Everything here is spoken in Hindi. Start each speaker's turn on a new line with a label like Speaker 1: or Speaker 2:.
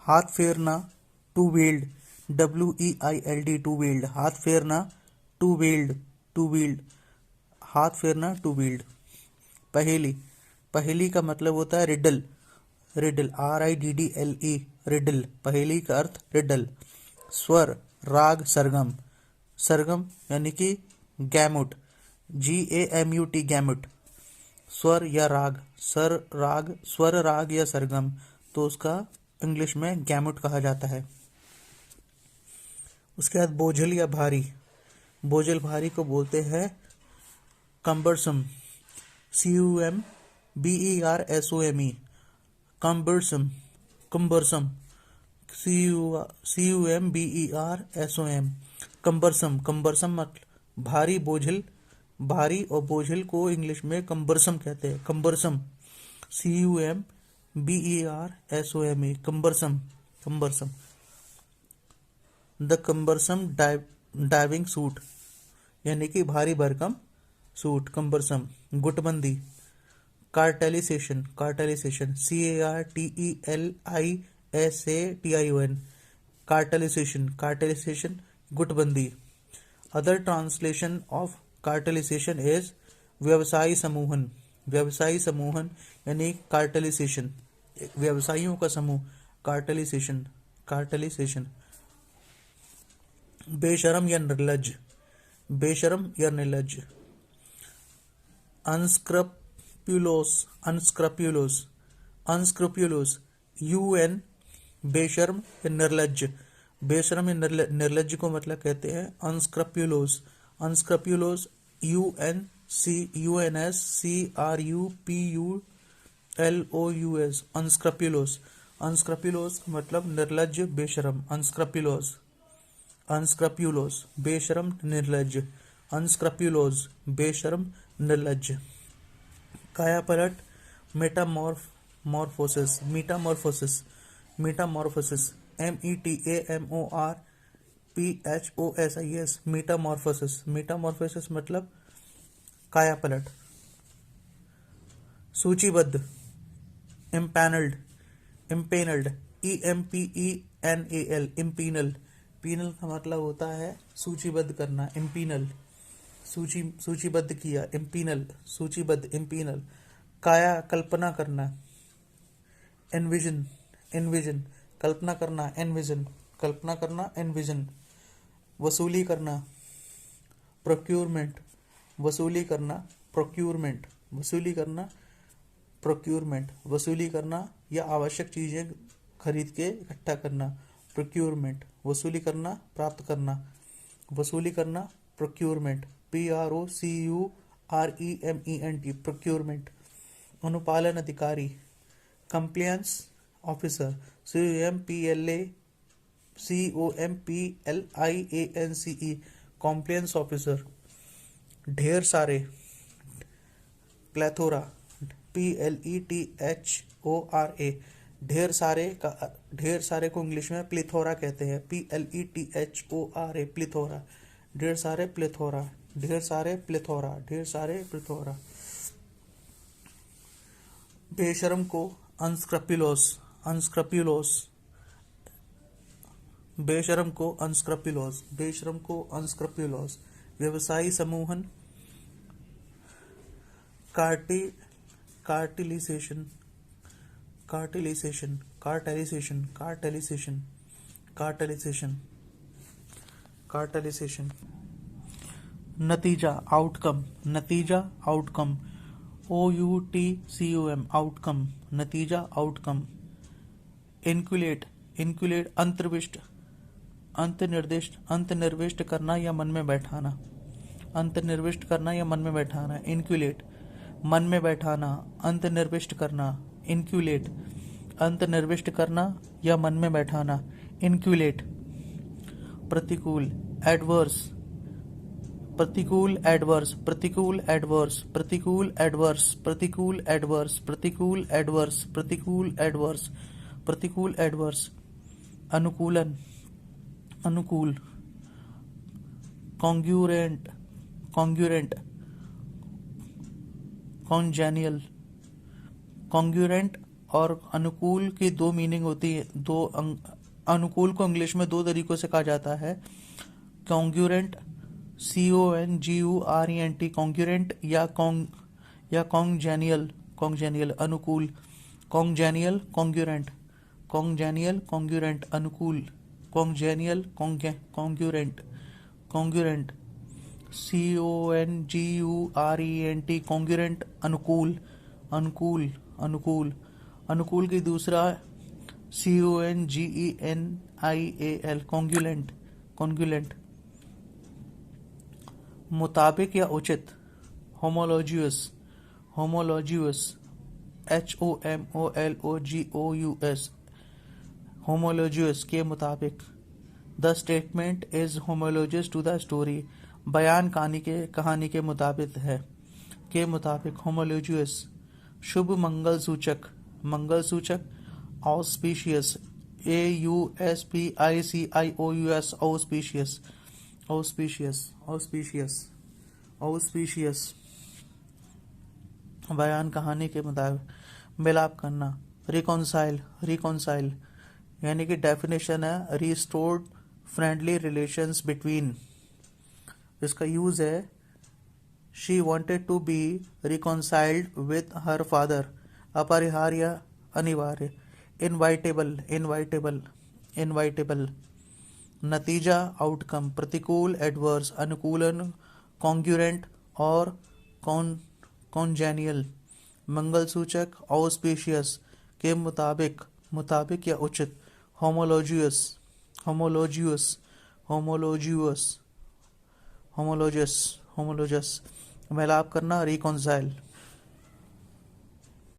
Speaker 1: हाथ फेरना, to wield, WEILD, to wield, हाथ फेरना, टू वील्ड, टू वील्ड, हाथ फेरना, टू वील्ड। पहेली, पहेली का मतलब होता है रिडल, रिडल, RIDDLE, रिडल, पहेली का अर्थ रिडल। स्वर, राग, सरगम, सरगम यानी कि गैमुट, GAMUT, गैमुट। स्वर या राग, सर राग, स्वर राग या सरगम, तो उसका इंग्लिश में गैमुट कहा जाता है। उसके बाद बोझल या भारी, बोझल भारी को बोलते हैं cumbersome, CUMBERSOME, cumbersome, cumbersome, CUMBERSOM, cumbersome, cumbersome मतलब भारी, बोझल, भारी और बोझल को इंग्लिश में कम्बरसम कहते हैं, cumbersome, CUMBERSOME, cumbersome, cumbersome. The cumbersome diving suit यानी कि भारी भरकम सूट, कम्बरसम। गुटबंदी, cartelisation, cartelisation, CARTELISATION, cartelisation, cartelisation, गुटबंदी। Other translation of cartelisation is व्यवसायी समूहन, व्यवसायी समूहन यानी कार्टेलिसेशन, व्यवसायियों का समूह, कार्टेलिसेशन, कार्टेलिसेशन। बेशरम या निर्लज, बेशरम या निर्लज। अनस्क्रप्युलोस, अनस्क्रप्युलोस, अनस्क्रप्युलोस, UN, बेशर्म या निर्लज, बेशर्म या निर्लज को मतलब कहते हैं अनस्क्रप्युलोस, अनस्क्रप्युलोस, UNCRUPULOUS, अनस्क्रप्युलोस, अनस्क्रप्युलोस मतलब निर्लज, बेशरम, अनस्क्रप्युलोस, अनस्क्रप्युलोस, बेशरम, निर्लज, अनस्क्रप्युलोस, बेशरम, निर्लज। कायापलट, Metamorphosis, Metamorphosis, Metamorphosis, METAMORPHOSIS, Metamorphosis, Metamorphosis मतलब कायापलट। सूचीबद्ध, इम्पैनल्ड, इम्पेनल्ड, EMPENAL, इम्पीनल, पीनल का मतलब होता है सूचीबद्ध करना, इम्पीनल, सूचीबद्ध किया, इम्पीनल, सूचीबद्ध, इम्पीनल। काया, कल्पना करना, एनविजन, एनविजन, कल्पना करना, एनविजन, कल्पना करना, एनविजन। वसूली करना, प्रोक्यूरमेंट, वसूली करना, प्रोक्यूरमेंट, वसूली करना, प्रोक्यूरमेंट, वसूली करना या आवश्यक चीजें खरीद के इकट्ठा करना, प्रोक्यूरमेंट, वसूली करना, प्राप्त करना, वसूली करना, प्रोक्यूरमेंट, PROCUREMENT, प्रोक्यूरमेंट। अनुपालन अधिकारी, compliance officer, COMPLIANCE, compliance officer. ढेर सारे, प्लेथोरा, PLETHORA, ढेर सारे का, ढेर सारे को इंग्लिश में प्लेथोरा कहते हैं, PLETHORA, प्लेथोरा, ढेर सारे, प्लेथोरा, ढेर सारे, प्लेथोरा, ढेर सारे, प्लेथोरा। बेशरम को अनस्क्रप्युलोस, अनस्क्रप्युलोस, बेशरम को अनस्क्रप्युलोस, बेशरम को अनस्क्रप्युलोस। व्यवसायी समूहन, कार्टिलिसेशन, कार्टिलिसेशन, कार्टेलिसेशन, कार्टेलिसेशन, कार्टेलिसेशन, कार्टेलिसेशन। नतीजा, आउटकम, नतीजा, आउटकम, OUTCOM, आउटकम, नतीजा, आउटकम। इनक्युलेट, इनक्युलेट, अंतर्विष्ट, अंतर्निर्दिष्ट, अंतर्निर्विष्ट करना या मन में बैठाना, अंतर्निर्विष्ट करना या मन में बैठाना, इनक्युलेट, मन में बैठाना, अंतर्निर्विष्ट करना, इनक्युलेट, अंतर्निर्विष्ट करना या मन में बैठाना, इनक्युलेट। प्रतिकूल, एडवर्स, प्रतिकूल, एडवर्स, प्रतिकूल, एडवर्स, प्रतिकूल, एडवर्स, प्रतिकूल, एडवर्स, प्रतिकूल, एडवर्स, प्रतिकूल, एडवर्स, प्रतिकूल, एडवर्स। अनुकूलन, अनुकूल, कॉन्ग्रुएंट, कॉन्ग्रुएंट, कॉन्जेनियल, कॉन्ग्रुएंट, और अनुकूल की दो मीनिंग होती है, अनुकूल को इंग्लिश में दो तरीकों से कहा जाता है, कॉन्ग्रुएंट, CONGURENT, कॉन्ग्रुएंट या कॉन्जेनियल अनुकूल, कॉन्जेनियल कॉन्ग्रुएंट, कॉन्जेनियल कॉन्ग्रुएंट अनुकूल, कॉन्जेनियल कॉन्ग्रुएंट, कॉन्ग्रुएंट, CONGURENT कॉन्ग्रुएंट अनुकूल, अनुकूल अनुकूल अनुकूल की दूसरा CONGENIAL कॉन्ग्रुएंट, कॉन्ग्रुएंट मुताबिक या उचित, होमोलॉजियस, होमोलॉजियस HOMOLOGOUS होमोलॉजियस के मुताबिक, the statement is होमोलॉजियस to the story, बयान कहानी के मुताबिक है, के मुताबिक होमोलॉजियस, शुभ मंगल सूचक, मंगल सूचक, auspicious AUSPICIOUS auspicious, auspicious auspicious auspicious बयान कहानी के मुताबिक, मिलाप करना, रिकॉन्साइल, रिकॉन्साइल यानी कि डेफिनेशन है रिस्टोर्ड फ्रेंडली रिलेशंस बिटवीन, इसका यूज है she wanted to be reconciled with her father, अपरिहार्य अनिवार्य, इनवाइटेबल इनवाइटेबल इनवाइटेबल, नतीजा आउटकम, प्रतिकूल एडवर्स, अनुकूलन कॉन्ग्रुएंट और कॉन्जेनियल, मंगल सूचक ऑस्पिशियस के मुताबिक, मुताबिक या उचित, होमोलॉजियस, होमोलॉजियस होमोलॉजियस होमोलॉजियस होमोलॉजियस मिलाप करना, रिकॉन्साइल।